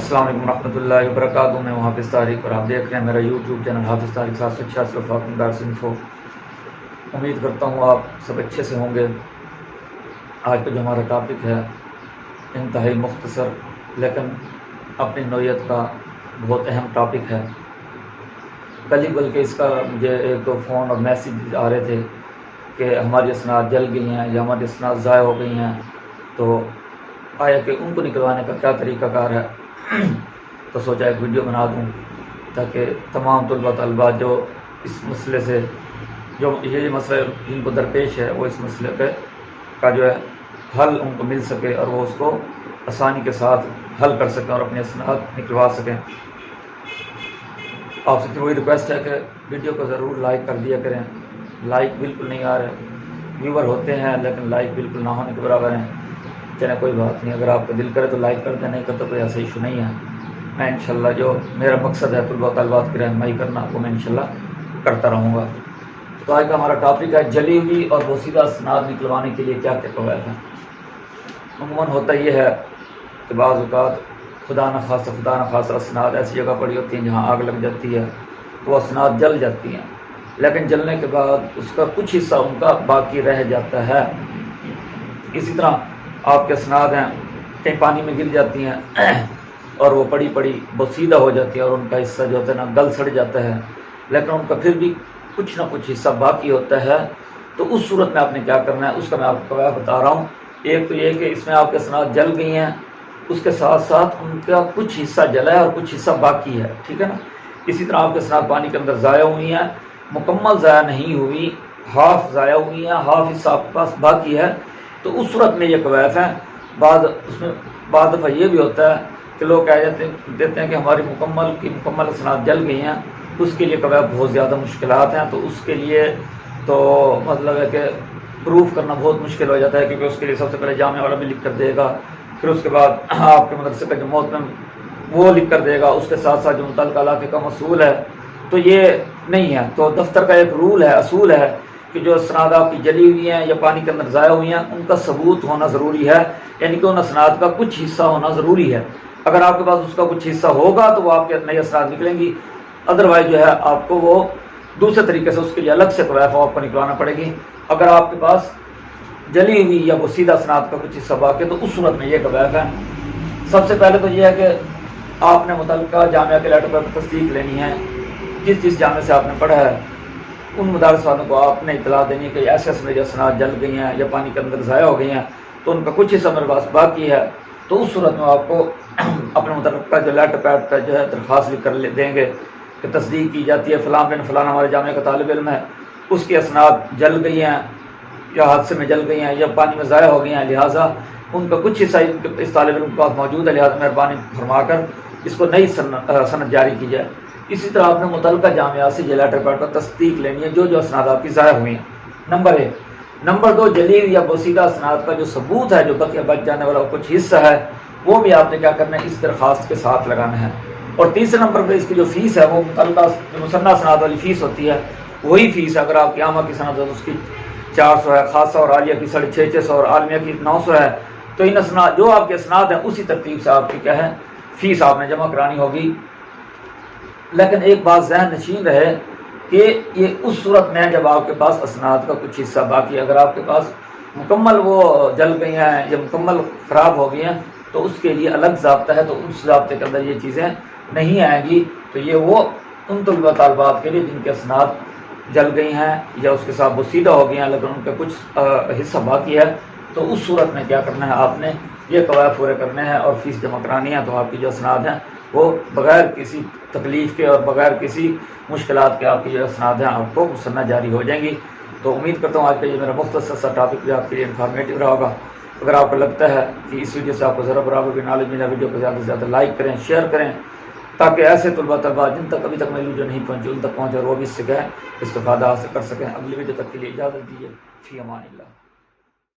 السلام علیکم ورحمۃ اللہ وبرکاتہ۔ میں حافظ طارق اور آپ دیکھ رہے ہیں میرا یوٹیوب چینل حافظ طارق 786 انفو۔ امید کرتا ہوں آپ سب اچھے سے ہوں گے۔ آج کا جو ہمارا ٹاپک ہے انتہائی مختصر لیکن اپنی نوعیت کا بہت اہم ٹاپک ہے۔ کل ہی بلکہ اس کا مجھے ایک دو فون اور میسیج آ رہے تھے کہ ہماری اسناد جل گئی ہیں یا ہماری اسناد ضائع ہو گئی ہیں، تو آیا کہ ان کو نکلوانے کا کیا طریقہ کار ہے۔ تو سوچا ایک ویڈیو بنا دوں تاکہ تمام طلباء جو اس مسئلے سے جو یہ مسئلہ جن کو درپیش ہے وہ اس مسئلے کا جو ہے حل ان کو مل سکے اور وہ اس کو آسانی کے ساتھ حل کر سکیں اور اپنے اسناد نکلوا سکیں۔ آپ سے وہی ریکویسٹ ہے کہ ویڈیو کو ضرور لائک کر دیا کریں۔ لائک بالکل نہیں آ رہے، ویور ہوتے ہیں لیکن لائک بالکل نہ ہونے کے برابر ہیں۔ چلیں کوئی بات نہیں، اگر آپ کا دل کرے تو لائک کر دیں، نہیں کرتا کوئی ایسا ایشو نہیں ہے۔ میں انشاءاللہ جو میرا مقصد ہے طلباء کی رہنمائی کرنا وہ میں انشاءاللہ کرتا رہوں گا۔ تو آج کا ہمارا ٹاپک ہے جلی ہوئی اور بوسیدہ اسناد نکلوانے کے لیے کیا کیا قواعد ہیں۔ عموماً ہوتا یہ ہے کہ بعض اوقات خدا نخواستہ اسناد ایسی جگہ پڑی ہوتی ہیں جہاں آگ لگ جاتی ہے تو وہ اسناد جل جاتی ہیں، لیکن جلنے کے بعد اس کا کچھ حصہ ان کا باقی رہ جاتا ہے۔ اسی طرح آپ کے اسناد ہیں کہیں پانی میں گر جاتی ہیں اور وہ پڑی بوسیدہ ہو جاتی ہے اور ان کا حصہ جو ہوتا ہے نا گل سڑ جاتا ہے، لیکن ان کا پھر بھی کچھ نہ کچھ حصہ باقی ہوتا ہے۔ تو اس صورت میں آپ نے کیا کرنا ہے اس کا میں آپ کو بتا رہا ہوں۔ ایک تو یہ کہ اس میں آپ کے اسناد جل گئی ہیں، اس کے ساتھ ساتھ ان کا کچھ حصہ جلا ہے اور کچھ حصہ باقی ہے، ٹھیک ہے نا۔ اسی طرح آپ کے اسناد پانی کے اندر ضائع ہوئی ہیں، مکمل ضائع نہیں ہوئی، ہاف ضائع ہوئی ہیں، ہاف حصہ آپ کے پاس باقی ہے، تو اس صورت میں یہ قواعد ہیں۔ اس میں بعض دفعہ یہ بھی ہوتا ہے کہ لوگ کہہ دیتے ہیں کہ ہماری مکمل اسناد جل گئی ہیں، اس کے لیے قواعد بہت زیادہ مشکلات ہیں، تو اس کے لیے تو مطلب ہے کہ پروف کرنا بہت مشکل ہو جاتا ہے، کیونکہ اس کے لیے سب سے پہلے جامعہ والا بھی لکھ کر دے گا، پھر اس کے بعد آپ کے مدرسے کا جو محترم وہ لکھ کر دے گا، اس کے ساتھ ساتھ جو متعلقہ علاقے کا مسئول ہے، تو یہ نہیں ہے۔ تو دفتر کا ایک رول ہے، اصول ہے کہ جو اسناد آپ کی جلی ہوئی ہیں یا پانی کے اندر ضائع ہوئی ہیں ان کا ثبوت ہونا ضروری ہے، یعنی کہ ان اسناد کا کچھ حصہ ہونا ضروری ہے۔ اگر آپ کے پاس اس کا کچھ حصہ ہوگا تو وہ آپ کے نئے اسناد نکلیں گی، ادروائز جو ہے آپ کو وہ دوسرے طریقے سے اس کے لیے الگ سے قواعد آپ کو نکلوانا پڑے گی۔ اگر آپ کے پاس جلی ہوئی یا بوسیدہ اسناد کا کچھ حصہ باقی ہے تو اس صورت میں یہ قواعد ہے۔ سب سے پہلے تو یہ ہے کہ آپ نے متعلقہ جامعہ کے لیٹر پر تصدیق لینی ہے، جس جامعہ سے آپ نے پڑھا ہے ان مدارس والوں کو آپ نے اطلاع دینی ہے کہ ایسے میں جو اسناد جل گئی ہیں یا پانی کے اندر ضائع ہو گئی ہیں تو ان کا کچھ حصہ میرے پاس باقی ہے۔ تو اس صورت میں آپ کو اپنے متعلقہ جو لیٹر پیڈ پر جو ہے درخواست لکھ کر دیں گے کہ تصدیق کی جاتی ہے فلاں بن فلاں ہمارے جامعہ کا طالب علم ہے، اس کی اسناد جل گئی ہیں یا حادثے میں جل گئی ہیں یا پانی میں ضائع ہو گئی ہیں، لہٰذا ان کا کچھ حصہ اس طالب علم کے پاس موجود ہے، لہٰذا مہربانی فرما کر اس کو نئی سند جاری کی جائے۔ اسی طرح آپ نے متعلقہ جامعہ سے یہ لیٹر پیڈ پر تصدیق لینی ہے جو اسناد آپ کی ضائع ہوئی ہیں، نمبر 1۔ نمبر 2، جلی یا بوسیدہ اسناد کا جو ثبوت ہے، جو بچ جانے والا کچھ حصہ ہے، وہ بھی آپ نے کیا کرنا ہے اس درخواست کے ساتھ لگانا ہے۔ اور تیسرے نمبر پہ اس کی جو فیس ہے وہ متعلقہ مصنع اسناد والی فیس ہوتی ہے، وہی فیس اگر آپ کی عامہ کی سند ہے اس کی 400 ہے، خاصہ اور عالیہ کی 650 اور عالمیہ کی 900 ہے، تو ان اسناد جو آپ کے اسناد ہیں اسی ترتیب سے آپ کی کیا ہے فیس آپ نے جمع کرانی ہوگی۔ لیکن ایک بات ذہن نشین رہے کہ یہ اس صورت میں جب آپ کے پاس اسناد کا کچھ حصہ باقی، اگر آپ کے پاس مکمل وہ جل گئی ہیں یا مکمل خراب ہو گئی ہیں تو اس کے لیے الگ ضابطہ ہے، تو اس ضابطے کے اندر یہ چیزیں نہیں آئیں گی۔ تو یہ وہ ان طالبات کے لیے جن کے اسناد جل گئی ہیں یا اس کے ساتھ بوسیدہ ہو گئی ہیں لیکن ان کا کچھ حصہ باقی ہے، تو اس صورت میں کیا کرنا ہے آپ نے یہ قواعد پورے کرنے ہیں اور فیس جمع کرانی ہے، تو آپ کی جو اسناد ہیں وہ بغیر کسی تکلیف کے اور بغیر کسی مشکلات کے آپ کی جو اسناد ہیں آپ کو مصنع جاری ہو جائیں گی۔ تو امید کرتا ہوں آج کا یہ میرا مختصر سا ٹاپک بھی آپ کے لیے انفارمیٹیو رہا ہوگا۔ اگر آپ کو لگتا ہے کہ اس ویڈیو سے آپ کو ذرا برابر بھی نالج ملا، ویڈیو کو زیادہ سے زیادہ لائک کریں، شیئر کریں، تاکہ ایسے طلباء جن تک ابھی تک میری ویڈیو نہیں پہنچی ان تک پہنچے اور وہ بھی اس سے استفادہ حاصل کر سکیں۔ اگلی ویڈیو تک کے لیے اجازت دیجیے، فی امان اللہ۔